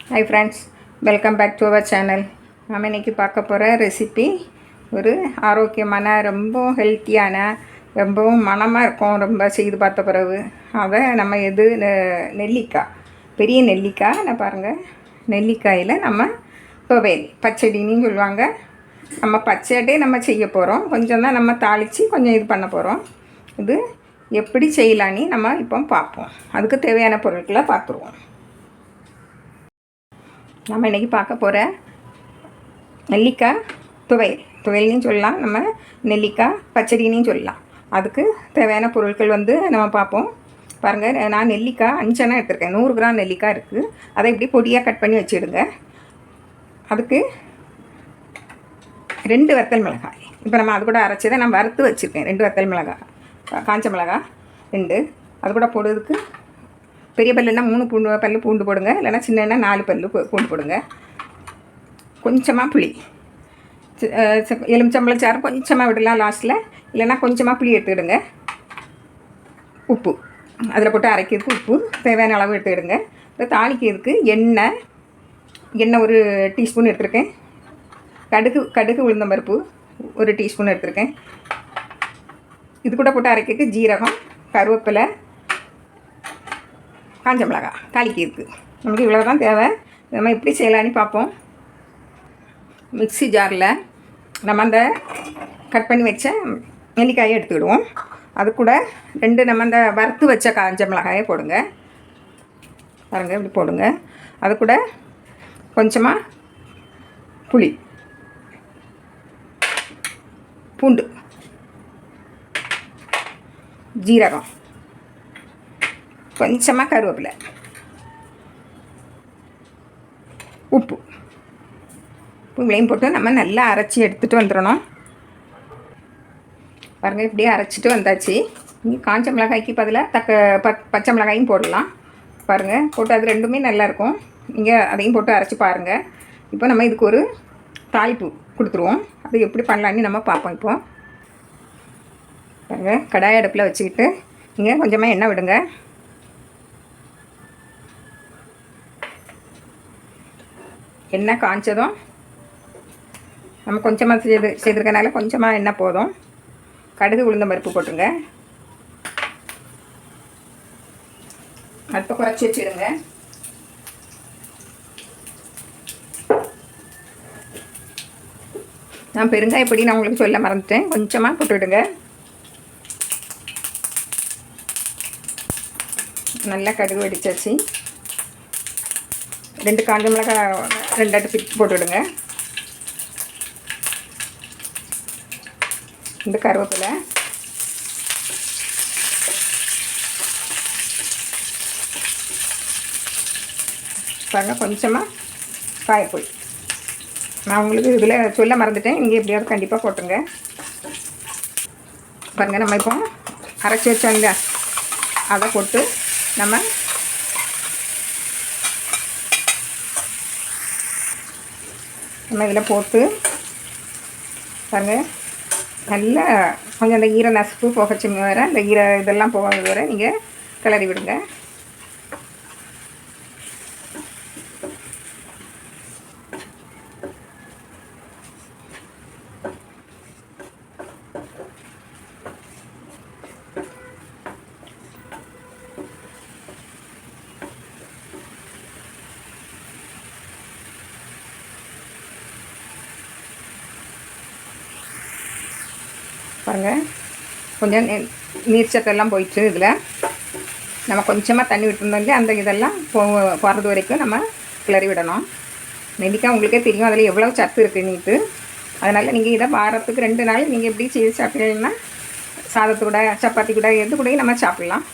Hi friends, welcome back to our channel. நாம் இன்றைக்கி பார்க்க போகிற ரெசிபி ஒரு ஆரோக்கியமான ரொம்ப ஹெல்த்தியான ரொம்பவும் மணமாக இருக்கும். ரொம்ப செய்து பார்த்த பிறகு அதை நம்ம நெல்லிக்காய், பெரிய நெல்லிக்காய் நான் பாருங்கள், நெல்லிக்காயில் நம்ம துவையல் பச்சடின்னு சொல்லுவாங்க. நம்ம பச்சடி நம்ம செய்ய போகிறோம். கொஞ்சம் தான் நம்ம தாளித்து கொஞ்சம் இது பண்ண போகிறோம். இது எப்படி செய்யலான்னு நம்ம இப்போ பார்ப்போம். அதுக்கு தேவையான பொருட்களை பார்த்துருவோம். நம்ம இன்றைக்கி பார்க்க போகிற நெல்லிக்காய் துவையல்னு சொல்லலாம், நம்ம நெல்லிக்காய் பச்சடின்னு சொல்லலாம். அதுக்கு தேவையான பொருட்கள் நம்ம பார்ப்போம். பாருங்கள், நான் நெல்லிக்காய் 5 எண்ணெய் எடுத்துருக்கேன். 100 கிராம் நெல்லிக்காய் இருக்குது. அதை இப்படி பொடியாக கட் பண்ணி வச்சுடுங்க. அதுக்கு 2 வத்தல் மிளகாய், இப்போ நம்ம அது கூட அரைச்சதை நான் வறுத்து வச்சுருக்கேன். 2 வத்தல் மிளகாய், காஞ்ச மிளகாய் 2. அது கூட போடுறதுக்கு பெரிய பல்லுன்னா 3 பல்லு பூண்டு போடுங்க, இல்லைனா சின்னன்னா 4 பல்லு பூண்டு போடுங்க. கொஞ்சமாக புளி, எலுமிச்சம்பழம் சாறு கொஞ்சமாக விடலாம் லாஸ்ட்டில், இல்லைனா கொஞ்சமாக புளி எடுத்துக்கிடுங்க. உப்பு அதில் போட்டு அரைக்கிறதுக்கு உப்பு தேவையான அளவு எடுத்துக்கிடுங்க. இப்போ தாளிக்கிறதுக்கு எண்ணெய் 1 டீஸ்பூன் எடுத்துருக்கேன். கடுகு உளுந்தம்பருப்பு 1 டீஸ்பூன் எடுத்துருக்கேன். இது கூட போட்டு அரைக்கிறதுக்கு ஜீரகம், கருவேப்பிலை, காஞ்ச மிளகாய் தாளிக்கிறதுக்கு. நமக்கு இவ்வளோ தான் தேவை. நம்ம எப்படி செய்யலான்னு பார்ப்போம். மிக்ஸி ஜாரில் நம்ம அந்த கட் பண்ணி வச்ச நெல்லிக்காயை எடுத்துக்கிடுவோம். அது கூட 2 நம்ம அந்த வறுத்து வச்ச காஞ்ச மிளகாயை போடுங்க. பாருங்கள், இப்படி போடுங்க. அது கூட கொஞ்சமாக புளி, பூண்டு, ஜீரகம், கொஞ்சமாக கருவேப்பிலை, உப்பு இவ்வளையும் போட்டு நம்ம நல்லா அரைச்சி எடுத்துகிட்டு வந்துடணும். பாருங்கள், இப்படியே அரைச்சிட்டு வந்தாச்சு. இங்கே காஞ்ச மிளகாய்க்கு பதிலாக பச்சை மிளகாயும் போடலாம். பாருங்கள், போட்டு அது ரெண்டுமே நல்லாயிருக்கும். நீங்கள் அதையும் போட்டு அரைச்சி பாருங்கள். இப்போ நம்ம இதுக்கு ஒரு தாளிப்பு கொடுத்துருவோம். அது எப்படி பண்ணலான்னு நம்ம பார்ப்போம். இப்போ பாருங்கள், கடாய் அடுப்பில் வச்சுக்கிட்டு நீங்கள் கொஞ்சமாக எண்ணெய் விடுங்க. எண்ணெய் காய்ச்சதும் நம்ம கொஞ்சமாக செய்திருக்கனால கொஞ்சமாக எண்ணெய் போதும். கடுகு உளுந்தம் பருப்பு போட்டுருங்க. அடுப்பை குறைச்சி வச்சுடுங்க. நான் பெருங்காயம் எப்படி நான் உங்களுக்கு சொல்ல மறந்துட்டேன், கொஞ்சமாக போட்டுவிடுங்க. நல்லா கடுகு வெடிச்சாச்சு. 2 காஞ்ச மிளகாய் 2 அட்டு பிரித்து போட்டுவிடுங்க. இந்த கருவேப்பிலை, பாருங்கள், கொஞ்சமாக காயப்பொடி. நான் உங்களுக்கு இதில் சொல்ல மறந்துட்டேன், நீங்கள் எப்படியாவது கண்டிப்பாக போட்டுருங்க. பாருங்கள், நம்ம இப்போ அரைச்சி வச்சோங்க, அதை போட்டு நம்ம இதில் போட்டு பாருங்கள், நல்லா கொஞ்சம் அந்த ஈர நசுப்பு போகச்சு வேறு, அந்த இதெல்லாம் போக வேறு நீங்கள் கிளறி விடுங்க. பாருங்கள், கொஞ்சம் நீர்ச்சத்தெல்லாம் போயிடுச்சு. இதில் நம்ம கொஞ்சமாக தண்ணி விட்டுருந்தோங்க, அந்த இதெல்லாம் போகிறது வரைக்கும் நம்ம கிளறி விடணும். நெல்லிக்காய் உங்களுக்கே தெரியும் அதில் எவ்வளோ சத்து இருக்குன்னுட்டு. அதனால் நீங்கள் இதை வாரத்துக்கு 2 நாள் நீங்கள் எப்படி செய்து சாப்பிட்டீங்கன்னா சாதத்து கூட, சப்பாத்தி கூட, எது கூடயும் நம்ம சாப்பிட்லாம்.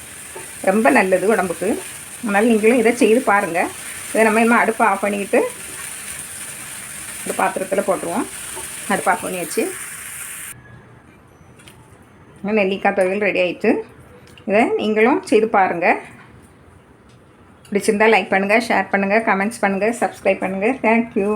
ரொம்ப நல்லது உடம்புக்கு. அதனால் நீங்களும் இதை செய்து பாருங்கள். இதை நம்ம அடுப்பை ஆஃப் பண்ணிக்கிட்டு ஒரு பாத்திரத்தில் போட்டுருவோம். அடுப்பை ஆஃப் பண்ணி வச்சு நெல்லிக்காய் துவையல் ரெடி ஆகிட்டு. இதை நீங்களும் செய்து பாருங்கள். பிடிச்சிருந்தால் லைக் பண்ணுங்கள், ஷேர் பண்ணுங்கள், கமெண்ட்ஸ் பண்ணுங்கள், சப்ஸ்கிரைப் பண்ணுங்கள். தேங்க்யூ.